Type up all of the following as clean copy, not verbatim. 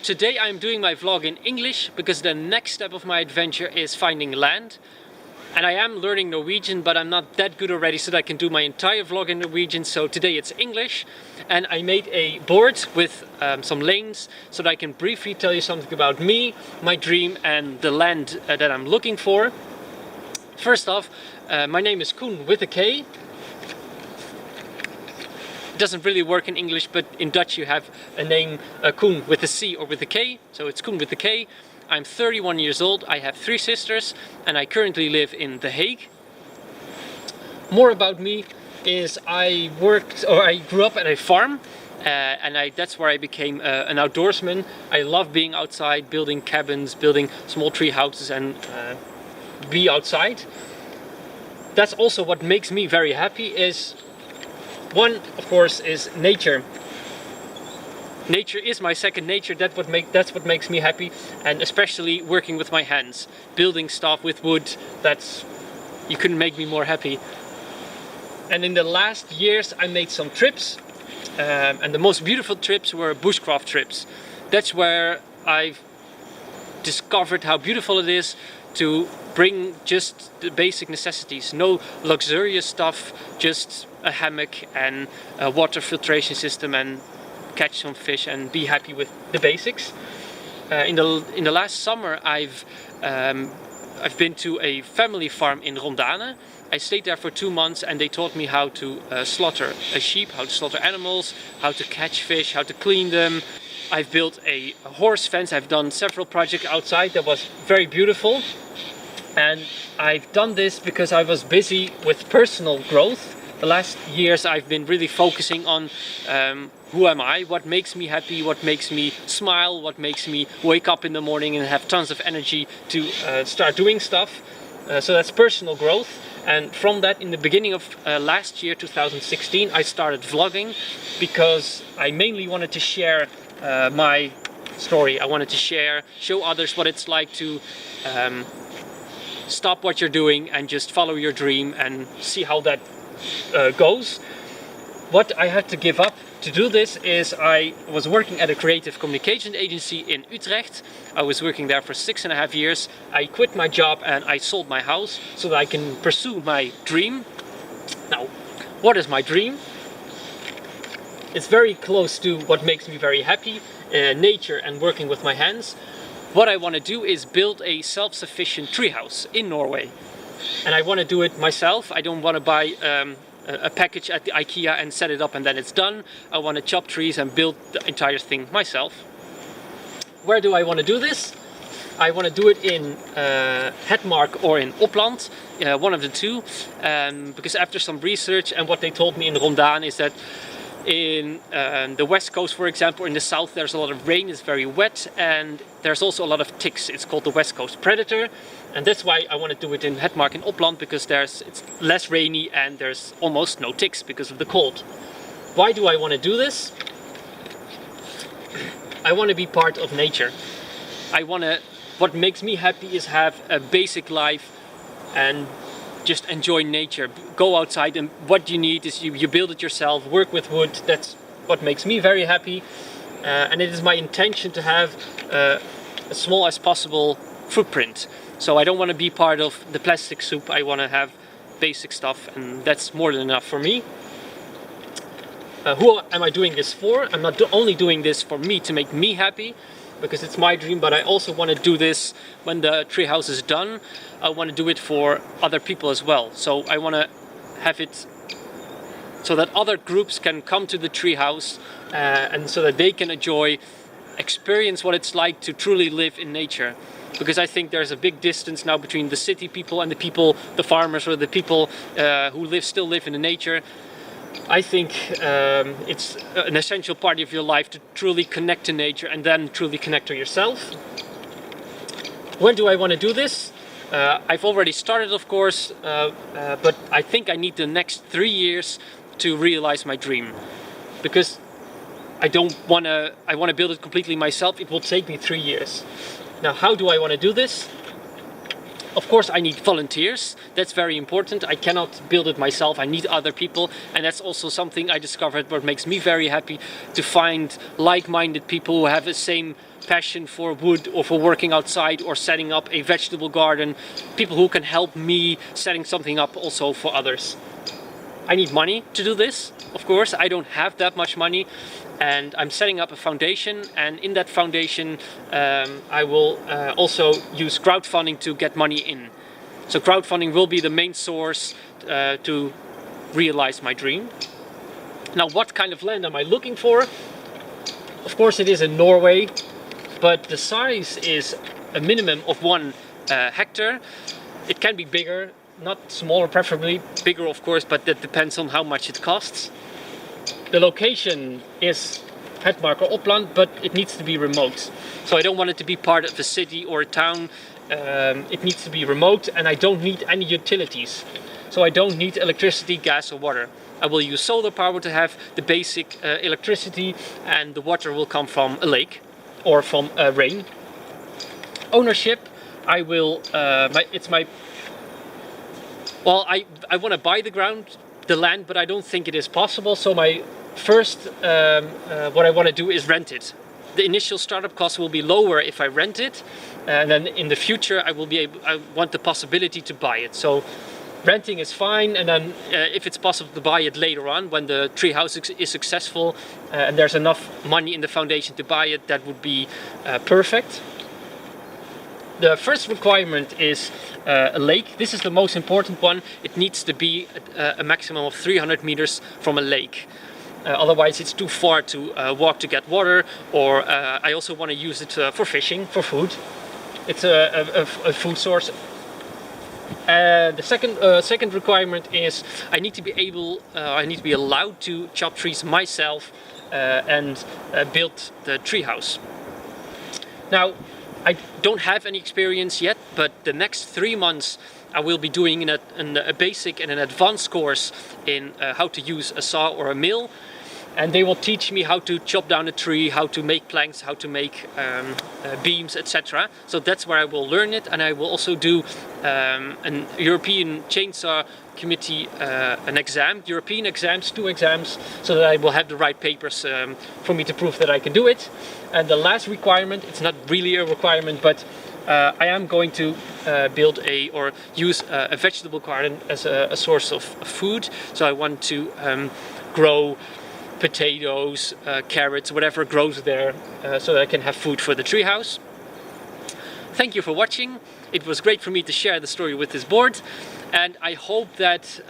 Today I'm doing my vlog in English because the next step of my adventure is finding land. And I am learning Norwegian, but I'm not that good already so that I can do my entire vlog in Norwegian. So today it's English, and I made a board with some lanes so that I can briefly tell you something about me, my dream, and the land that I'm looking for. First off, my name is Koen with a K. It doesn't really work in English, but in Dutch you have a name Koen with a C or with a K, so it's Koen with a K. I'm 31 years old, I have 3 sisters, and I currently live in The Hague. More about me is I grew up at a farm, and that's where I became an outdoorsman. I love being outside, building cabins, building small tree houses, and be outside. That's also what makes me very happy. One, of course, is nature. Nature is my second nature. That's what makes me happy, and especially working with my hands, building stuff with wood. You couldn't make me more happy. And in the last years, I made some trips, and the most beautiful trips were bushcraft trips. That's where I've discovered how beautiful it is to bring just the basic necessities, no luxurious stuff, just a hammock and a water filtration system, and catch some fish and be happy with the basics. In the last summer, I've been to a family farm in Rondane. I stayed there for 2 months, and they taught me how to slaughter a sheep, how to slaughter animals, how to catch fish, how to clean them. I've built a horse fence. I've done several projects outside that was very beautiful. And I've done this because I was busy with personal growth. The last years I've been really focusing on who am I, what makes me happy, what makes me smile, what makes me wake up in the morning and have tons of energy to start doing stuff. So that's personal growth. And from that, in the beginning of last year, 2016, I started vlogging because I mainly wanted to share my story. I wanted to show others what it's like to stop what you're doing and just follow your dream and see how that goes. What I had to give up to do this is I was working at a creative communication agency in Utrecht. I was working there for 6.5 years. I quit my job and I sold my house so that I can pursue my dream. Now, what is my dream? It's very close to what makes me very happy, nature and working with my hands. What I want to do is build a self-sufficient treehouse in Norway. And I want to do it myself. I don't want to buy a package at the IKEA and set it up and then it's done. I want to chop trees and build the entire thing myself. Where do I want to do this? I want to do it in Hedmark or in Uppland, one of the two. Because after some research and what they told me in Rondane is that in the west coast, for example, in the south there's a lot of rain, it's very wet, and there's also a lot of ticks. It's called the west coast predator, and that's why I want to do it in Hedmark and Uppland, because it's less rainy and there's almost no ticks because of the cold. Why do I want to do this? I want to be part of nature. What makes me happy is have a basic life and just enjoy nature. Go outside, and what you need is you build it yourself, work with wood. That's what makes me very happy. And it is my intention to have as small as possible footprint. So I don't want to be part of the plastic soup. I want to have basic stuff, and that's more than enough for me. Who am I doing this for? I'm not only doing this for me to make me happy, because it's my dream, but I also want to do this when the treehouse is done. I want to do it for other people as well. So I want to have it so that other groups can come to the treehouse and so that they can experience what it's like to truly live in nature. Because I think there's a big distance now between the city people and the farmers, or the people who still live in the nature. I think it's an essential part of your life to truly connect to nature and then truly connect to yourself. When do I want to do this? I've already started, of course, but I think I need the next 3 years to realize my dream. Because I want to build it completely myself. It will take me 3 years. Now, how do I want to do this? Of course, I need volunteers. That's very important. I cannot build it myself. I need other people. And that's also something I discovered what makes me very happy, to find like-minded people who have the same passion for wood or for working outside or setting up a vegetable garden, people who can help me setting something up also for others. I need money to do this, of course. I don't have that much money, and I'm setting up a foundation, and in that foundation I will also use crowdfunding to get money in. So crowdfunding will be the main source to realize my dream. Now, what kind of land am I looking for? Of course it is in Norway, but the size is a minimum of 1 hectare. It can be bigger, not smaller, preferably bigger of course, but that depends on how much it costs. The location is Hedmark or Uppland, but it needs to be remote. So I don't want it to be part of a city or a town. It needs to be remote, and I don't need any utilities. So I don't need electricity, gas or water. I will use solar power to have the basic electricity, and the water will come from a lake or from rain. Ownership, I will, well, I want to buy the land, but I don't think it is possible. So my first, what I want to do is rent it. The initial startup cost will be lower if I rent it, and then in the future I want the possibility to buy it. So renting is fine, and then if it's possible to buy it later on when the treehouse is successful and there's enough money in the foundation to buy it, that would be perfect. The first requirement is a lake. This is the most important one. It needs to be a maximum of 300 meters from a lake. Otherwise it's too far to walk to get water, or I also want to use it for fishing, for food. It's a food source. The second requirement is I need to be allowed to chop trees myself and build the treehouse. Now, I don't have any experience yet, but the next 3 months I will be doing a basic and an advanced course in how to use a saw or a mill. And they will teach me how to chop down a tree, how to make planks, how to make beams, etc. So that's where I will learn it, and I will also do an European Chainsaw Committee, an exam, European exams, 2 exams, so that I will have the right papers for me to prove that I can do it. And the last requirement, it's not really a requirement, but I am going to build or use a vegetable garden as a source of food. So I want to grow potatoes, carrots, whatever grows there, so that I can have food for the treehouse. Thank you for watching. It was great for me to share the story with this board, and I hope that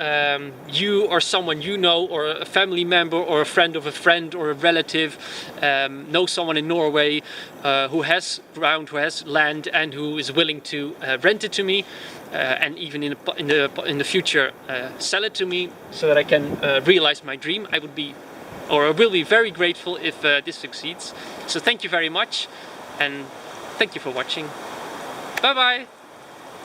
you or someone you know, or a family member or a friend of a friend or a relative know someone in Norway who has ground, who has land, and who is willing to rent it to me, and even in the future sell it to me, so that I can realize my dream. I will be very grateful if this succeeds. So thank you very much, and thank you for watching. Bye bye!